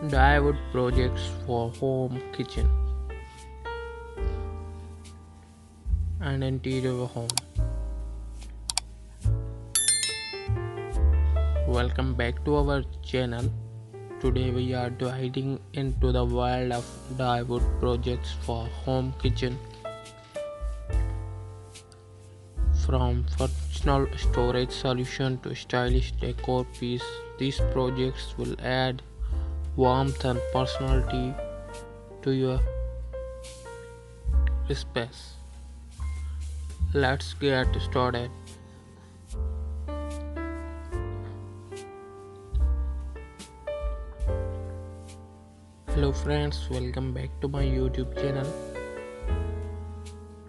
Dyewood projects for home, kitchen, and interior home. Welcome back to our channel. Today we are diving into the world of dyewood projects for home, kitchen. From functional storage solution to stylish decor piece, these projects will add warmth and personality to your space. Let's get started. Hello friends, welcome back to my YouTube channel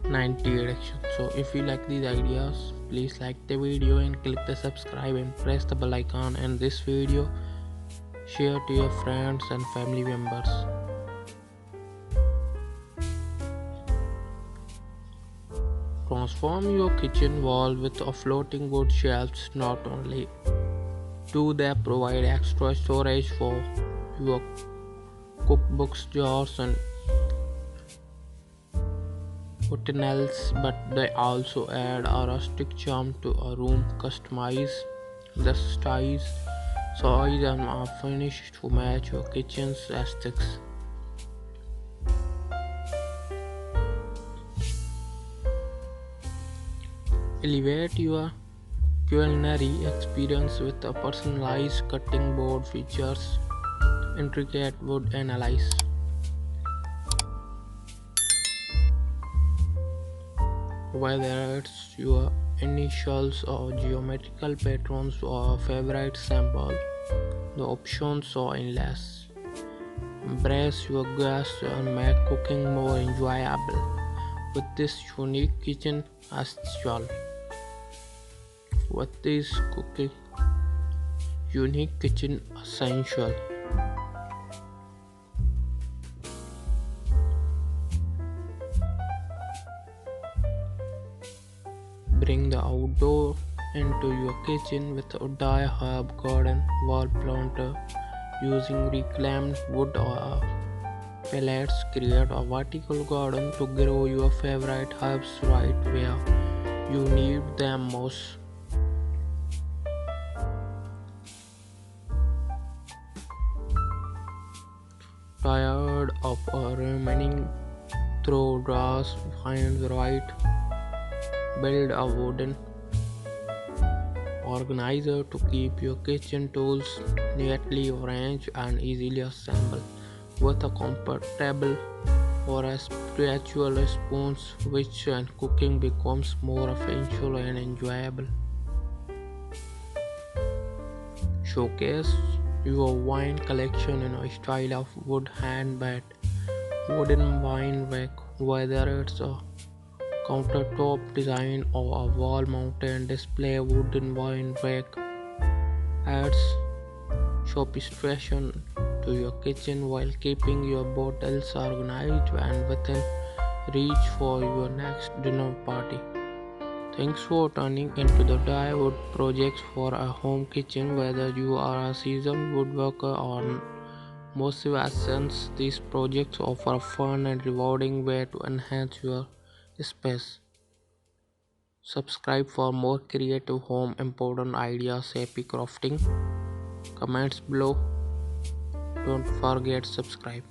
90 Direction. So if you like these ideas, please like the video and click the subscribe and press the bell icon, and this video share to your friends and family members. Transform your kitchen wall with a floating wood shelves. Not only do they provide extra storage for your cookbooks, jars, and utensils, but they also add a rustic charm to a room. Customize the size and finish to match your kitchen's aesthetics. Elevate your culinary experience with a personalized cutting board features intricate wood analysis. Whether it's your initials or geometrical patterns or a favorite symbol, the options are endless. Embrace your guests and make cooking more enjoyable with this unique kitchen essential. What is cooking? Unique kitchen essential. Bring the outdoor into your kitchen with a dye herb garden wall planter. Using reclaimed wood or pellets, create a vertical garden to grow your favorite herbs right where you need them most. Tired of remaining through drawers, find the right. Build a wooden organizer to keep your kitchen tools neatly arranged and easily assembled. With a comfortable or a spiritual spoons, which and cooking becomes more essential and enjoyable. Showcase your wine collection in a style of wood handmade wooden wine rack, whether it's a countertop design or a wall mounted display. Wooden wine rack adds sophistication to your kitchen while keeping your bottles organized and within reach for your next dinner party. Thanks for turning into the dyewood projects for a home kitchen. Whether you are a seasoned woodworker or massive essence, these projects offer a fun and rewarding way to enhance your space. Subscribe for more creative home important ideas, happy crafting. Comments below. Don't forget subscribe.